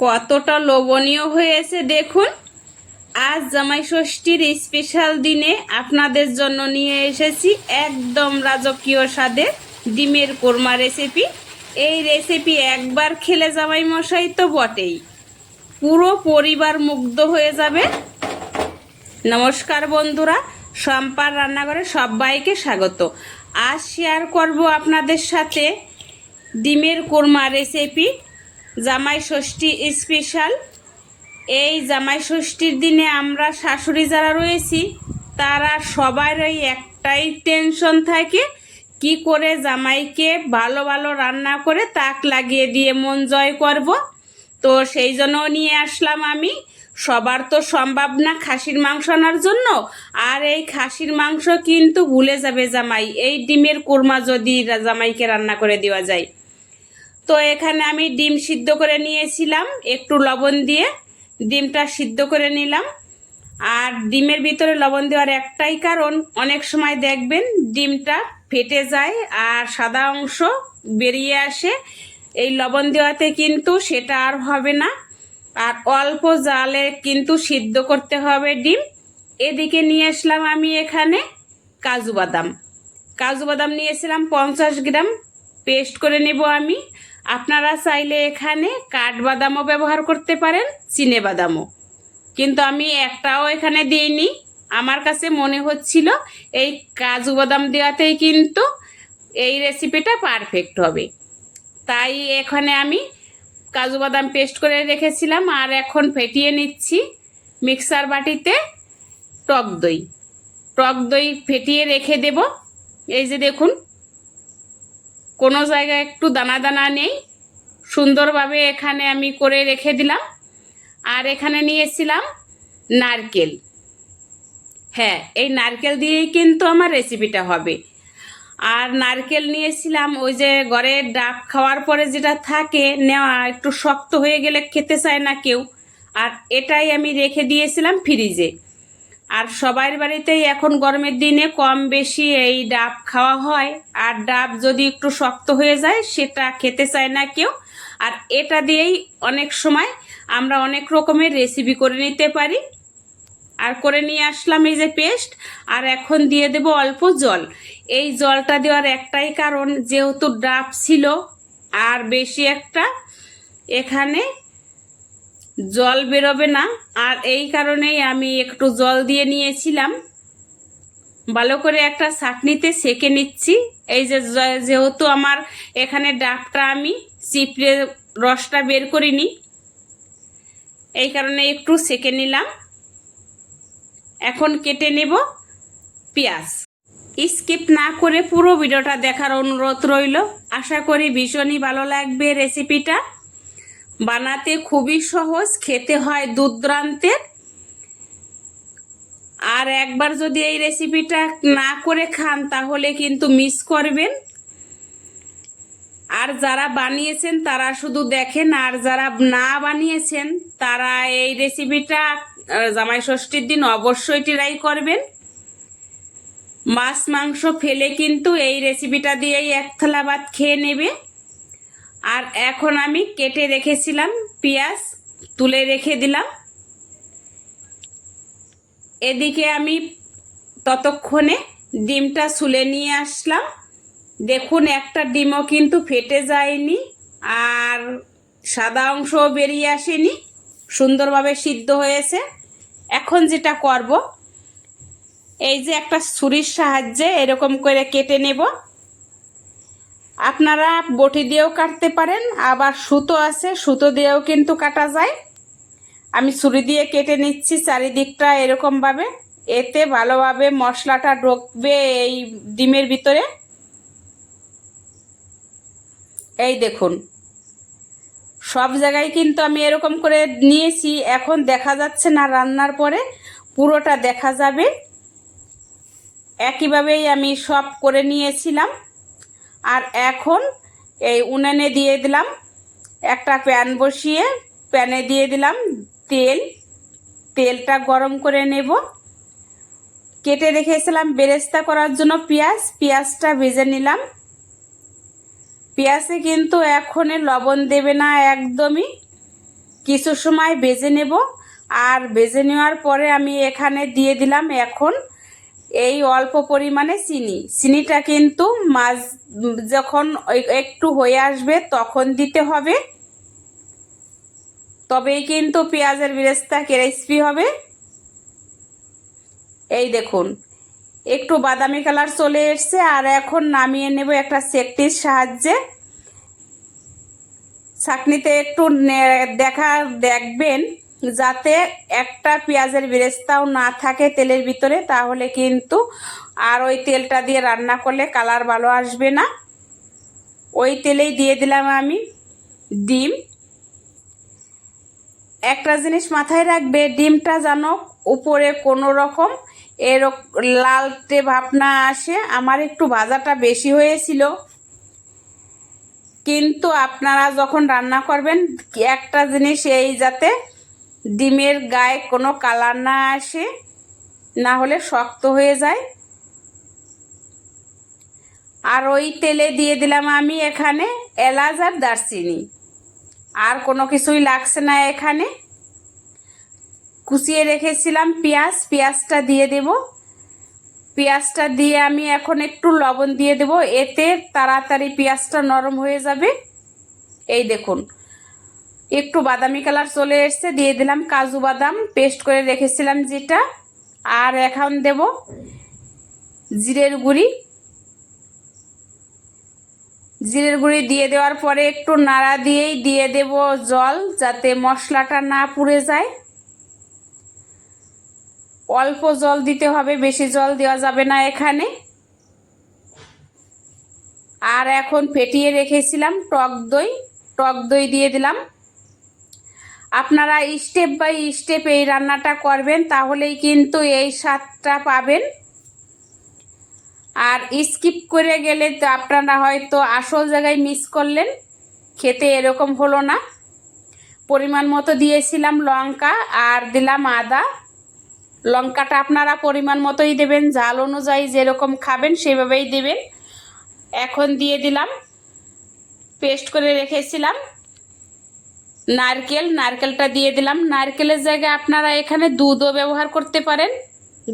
কতটা লোভনীয় হয়েছে দেখুন। আজ জামাই ষষ্ঠীর স্পেশাল দিনে আপনাদের জন্য নিয়ে এসেছি একদম রাজকীয় স্বাদে ডিমের কোরমা রেসিপি। এই রেসিপি একবার খেলে জামাই মশাই তো বটেই, পুরো পরিবার মুগ্ধ হয়ে যাবে। নমস্কার বন্ধুরা, শম্পার রান্নাঘরে সবাইকে স্বাগত। আজ শেয়ার করব আপনাদের সাথে ডিমের কোরমা রেসিপি, জামাই ষষ্ঠী স্পেশাল। এই জামাই ষষ্ঠীর দিনে আমরা শাশুড়ি যারা রয়েছি তারা সবারই একটাই টেনশন থাকে, কি করে জামাইকে ভালো ভালো রান্না করে তাক লাগিয়ে দিয়ে মন জয় করব। তো সেই জন্য নিয়ে আসলাম আমি। সবার তো সম্ভব না খাসির মাংস আনার জন্য, আর এই খাসির মাংস কিন্তু ভুলে যাবে জামাই এই ডিমের কোরমা যদি জামাইকে রান্না করে দেওয়া যায়। তো এখানে আমি ডিম সিদ্ধ করে নিয়েছিলাম, একটু লবণ দিয়ে ডিমটা সিদ্ধ করে নিলাম। আর ডিমের ভিতরে লবণ দেওয়ার একটাই কারণ, অনেক সময় দেখবেন ডিমটা ফেটে যায় আর সাদা অংশ বেরিয়ে আসে। এই লবণ দেওয়াতে কিন্তু সেটা আর হবে না। আর অল্প জালে কিন্তু সিদ্ধ করতে হবে ডিম। এদিকে নিয়ে আসলাম আমি এখানে কাজু বাদাম নিয়েছিলাম 50 গ্রাম, পেস্ট করে নেব আমি। আপনারা চাইলে এখানে কাঠবাদামও ব্যবহার করতে পারেন, চিনে বাদামও, কিন্তু আমি একটাও এখানে দিইনি। আমার কাছে মনে হচ্ছিল এই কাজু বাদাম দেওয়াতেই কিন্তু এই রেসিপিটা পারফেক্ট হবে, তাই এখানে আমি কাজু বাদাম পেস্ট করে রেখেছিলাম। আর এখন ফেটিয়ে নিচ্ছি মিক্সার বাটিতে টক দই ফেটিয়ে রেখে দেব। এই যে দেখুন, কোনো জায়গায় একটু দানা দানা নেই, সুন্দরভাবে এখানে আমি করে রেখে দিলাম। আর এখানে নিয়েছিলাম নারকেল। হ্যাঁ, এই নারকেল দিয়েই কিন্তু আমার রেসিপিটা হবে। আর নারকেল নিয়েছিলাম ওই যে ঘরে ডাব খাওয়ার পরে যেটা থাকে নেওয়া, একটু শক্ত হয়ে গেলে খেতে চায় না কেউ, আর এটাই আমি রেখে দিয়েছিলাম ফ্রিজে। আর সবার বাড়িতেই এখন গরমের দিনে কম বেশি এই ডাব খাওয়া হয়, আর ডাব যদি একটু শক্ত হয়ে যায় সেটা খেতে চায় না কেউ। আর এটা দিয়েই অনেক সময় আমরা অনেক রকমের রেসিপি করে নিতে পারি। আর করে নিয়ে আসলাম এই যে পেস্ট। আর এখন দিয়ে দেব অল্প জল। এই জলটা দেওয়ার একটাই কারণ, যেহেতু ডাব ছিল আর বেশি একটা এখানে জল বেরোবে না, আর এই কারণেই আমি একটু জল দিয়ে নিয়েছিলাম। ভালো করে একটা ছাঁকনিতে সেঁকে নিচ্ছি। এই যে যেহেতু আমার এখানে ডাবটা আমি চিপড়ে রসটা বের করিনি, এই কারণে একটু সেঁকে নিলাম। এখন কেটে নেব পেঁয়াজ। স্কিপ না করে পুরো ভিডিওটা দেখার অনুরোধ রইল। আশা করি ভীষণই ভালো লাগবে রেসিপিটা। বানাতে খুবই সহজ, খেতে হয় দুর্দান্তের। আর একবার যদি এই রেসিপিটা না করে খান তাহলে কিন্তু মিস করবেন। আর যারা বানিয়েছেন তারা শুধু দেখেন, আর যারা না বানিয়েছেন তারা এই রেসিপিটা জামাই ষষ্ঠীর দিন অবশ্যই ট্রাই করবেন। মাছ মাংস ফেলে কিন্তু এই রেসিপিটা দিয়েই এক থালা ভাত খেয়ে নেবে। আর এখন আমি কেটে রেখেছিলাম পেঁয়াজ তুলে রেখে দিলাম। এদিকে আমি ততক্ষণে ডিমটা ছুলে নিয়ে আসলাম। দেখুন, একটা ডিমও কিন্তু ফেটে যায়নি আর সাদা অংশও বেরিয়ে আসেনি, সুন্দরভাবে সিদ্ধ হয়েছে। এখন যেটা করব, এই যে একটা ছুরির সাহায্যে এরকম করে কেটে নেব। আপনারা বটি দিয়েও কাটতে পারেন, আবার সুতো আছে, সুতো দিয়েও কিন্তু কাটা যায়। আমি ছুরি দিয়ে কেটে নিচ্ছি চারিদিকটা এরকমভাবে, এতে ভালোভাবে মশলাটা ঢুকবে এই ডিমের ভিতরে। এই দেখুন, সব জায়গায় কিন্তু আমি এরকম করে নিয়েছি। এখন দেখা যাচ্ছে না, রান্নার পরে পুরোটা দেখা যাবে। একইভাবেই আমি সব করে নিয়েছিলাম। আর এখন এই উনানে দিয়ে দিলাম, একটা প্যান বসিয়ে প্যানে দিয়ে দিলাম তেলটা গরম করে নেব। কেটে রেখেছিলাম বেরেস্তা করার জন্য পেঁয়াজটা ভেজে নিলাম। পেঁয়াজে কিন্তু এখন লবণ দেবে না একদমই, কিছু সময় ভেজে নেব। আর ভেজে নেওয়ার পরে আমি এখানে দিয়ে দিলাম এখন এই অল্প পরিমাণে চিনিটা কিন্তু মাছ যখন একটু হয়ে আসবে তখন দিতে হবে, তবেই কিন্তু পেঁয়াজের বেরেস্তা ক্রিস্পি হবে। এই দেখুন একটু বাদামি কালার চলে এসছে। আর এখন নামিয়ে নেব একটা ছাঁকনির সাহায্যে। ছাঁকনিতে একটু দেখবেন যাতে একটা পেঁয়াজের বেরেস্তাও না থাকে তেলের ভিতরে, তাহলে কিন্তু আর ওই তেলটা দিয়ে রান্না করলে কালার ভালো আসবে না। ওই তেলেই দিয়ে দিলাম আমি ডিম। একটা জিনিস মাথায় রাখবে, ডিমটা যেন উপরে কোনো রকম লালটে ভাব না আসে। আমার একটু ভাজাটা বেশি হয়েছিল, কিন্তু আপনারা যখন রান্না করবেন একটা জিনিস এই যাতে ডিমের গায়ে কোনো কালার না আসে, না হলে শক্ত হয়ে যায়। আর ওই তেলে দিয়ে দিলাম আমি এখানে এলাচ আর দারচিনি, আর কোনো কিছুই লাগছে না। এখানে কুচিয়ে রেখেছিলাম পেঁয়াজটা দিয়ে দেব। পেঁয়াজটা দিয়ে আমি এখন একটু লবণ দিয়ে দেব, এতে তাড়াতাড়ি পেঁয়াজটা নরম হয়ে যাবে। এই দেখুন একটু বাদামি কালার চলে এসছে, দিয়ে দিলাম কাজু বাদাম পেস্ট করে রেখেছিলাম যেটা। আর এখন দেব জিরের গুঁড়ি। জিরের গুঁড়ি দিয়ে দেওয়ার পরে একটু নাড়া দিয়েই দিয়ে দেব জল, যাতে মশলাটা না পুড়ে যায়। অল্প জল দিতে হবে, বেশি জল দেওয়া যাবে না এখানে। আর এখন ফেটিয়ে রেখেছিলাম টক দই দিয়ে দিলাম। আপনারা স্টেপ বাই স্টেপ এই রান্নাটা করবেন, তাহলেই কিন্তু এই স্বাদটা পাবেন। আর স্কিপ করে গেলে তো আপনারা হয়তো আসল জায়গায় মিস করলেন, খেতে এরকম হলো না। পরিমাণ মতো দিয়েছিলাম লঙ্কা আর দিলাম আদা। লঙ্কাটা আপনারা পরিমাণ মতোই দেবেন, ঝাল অনুযায়ী যেরকম খাবেন সেভাবেই দেবেন। এখন দিয়ে দিলাম পেস্ট করে রেখেছিলাম নারকেলটা দিয়ে দিলাম। নারকেলের জায়গায় আপনারা এখানে দুধও ব্যবহার করতে পারেন,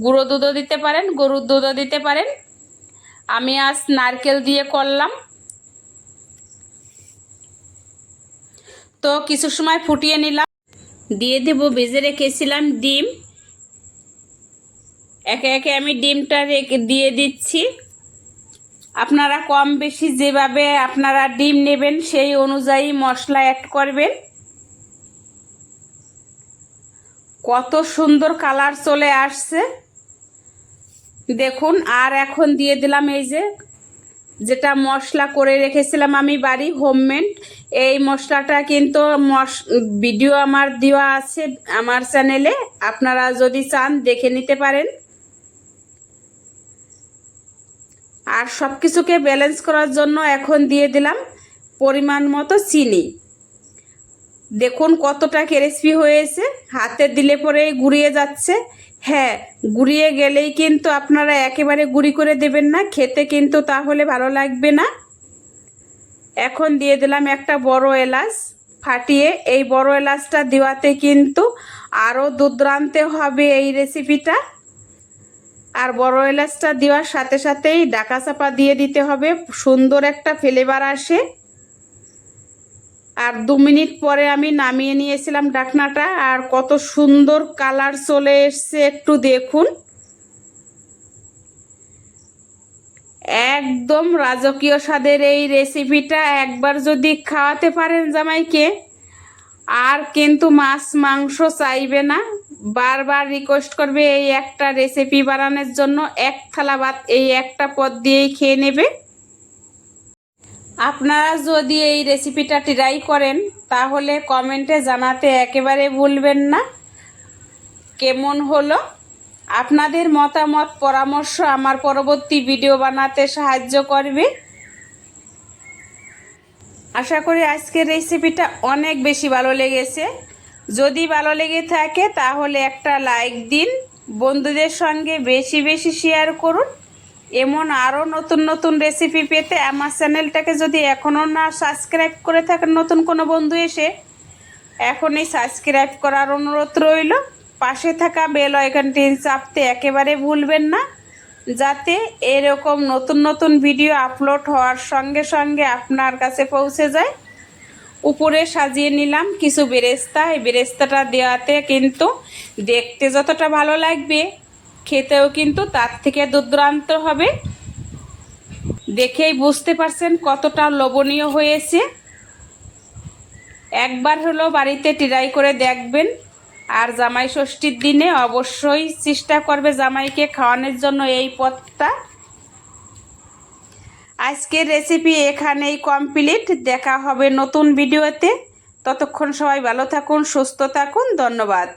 গুঁড়ো দুধও দিতে পারেন, গরুর দুধও দিতে পারেন। আমি আজ নারকেল দিয়ে করলাম। তো কিছু সময় ফুটিয়ে নিলাম। দিয়ে দেব ভেজে রেখেছিলাম ডিম। একে একে আমি ডিমটা দিয়ে দিচ্ছি। আপনারা কম বেশি যেভাবে আপনারা ডিম নেবেন সেই অনুযায়ী মশলা অ্যাড করবেন। কত সুন্দর কালার চলে আসছে দেখুন। আর এখন দিয়ে দিলাম এই যেটা মশলা করে রেখেছিলাম আমি বাড়ি হোমমেড। এই মশলাটা কিন্তু ভিডিও আমার দেওয়া আছে আমার চ্যানেলে, আপনারা যদি চান দেখে নিতে পারেন। আর সব কিছুকে ব্যালেন্স করার জন্য এখন দিয়ে দিলাম পরিমাণ মতো চিনি। দেখুন কতটা ক্রিস্পি হয়েছে, হাতে দিলে পরেই গুঁড়িয়ে যাচ্ছে। হ্যাঁ, গুঁড়িয়ে গেলেই কিন্তু আপনারা একেবারে গুঁড়ি করে দেবেন না, খেতে কিন্তু তাহলে ভালো লাগবে না। এখন দিয়ে দিলাম একটা বড় এলাচ ফাটিয়ে। এই বড় এলাচটা দেওয়াতে কিন্তু আরও দুর্দান্ত হবে এই রেসিপিটা। আর বড় এলাচটা দেওয়ার সাথে সাথেই ঢাকা চাপা দিয়ে দিতে হবে, সুন্দর একটা ফ্লেভার আসে। আর 2 মিনিট পরে আমি নামিয়ে নিয়েছিলাম ঢাকনাটা। আর কত সুন্দর কালার চলে এসছে একটু দেখুন। একদম রাজকীয় স্বাদের এই রেসিপিটা একবার যদি খাওয়াতে পারেন জামাইকে, আর কিন্তু মাছ মাংস চাইবে না, বারবার রিকোয়েস্ট করবে এই একটা রেসিপি বানানোর জন্য। এক থালা ভাত এই একটা পদ দিয়েই খেয়ে নেবে। আপনারা যদি এই রেসিপিটা ট্রাই করেন তাহলে কমেন্টে জানাতে একেবারে ভুলবেন না কেমন হলো। আপনাদের মতামত পরামর্শ আমার পরবর্তী ভিডিও বানাতে সাহায্য করবে। আশা করি আজকের রেসিপিটা অনেক বেশি ভালো লেগেছে। যদি ভালো লেগে থাকে তাহলে একটা লাইক দিন, বন্ধুদের সঙ্গে বেশি বেশি শেয়ার করুন। এমন আরও নতুন নতুন রেসিপি পেতে আমার চ্যানেলটাকে যদি এখনও না সাবস্ক্রাইব করে থাকেন নতুন কোনো বন্ধু এসে, এখনই সাবস্ক্রাইব করার অনুরোধ রইল। পাশে থাকা বেল আইকনটি চাপতে একেবারে ভুলবেন না, যাতে এরকম নতুন নতুন ভিডিও আপলোড হওয়ার সঙ্গে সঙ্গে আপনার কাছে পৌঁছে যায়। উপরে সাজিয়ে নিলাম কিছু বেরেস্তা। এই বেরেস্তাটা দেওয়াতে কিন্তু দেখতে যতটা ভালো লাগবে, খেতেও কিন্তু তার থেকে দুর্দান্ত হবে। দেখেই বুঝতে পারছেন কতটা লোভনীয় হয়েছে। একবার হলো বাড়িতে ট্রাই করে দেখবেন, আর জামাই ষষ্ঠীর দিনে অবশ্যই চেষ্টা করবে জামাইকে খাওয়ানোর জন্য এই পদটা। আজকের রেসিপি এখানেই কমপ্লিট। দেখা হবে নতুন ভিডিওতে। ততক্ষণ সবাই ভালো থাকুন, সুস্থ থাকুন। ধন্যবাদ।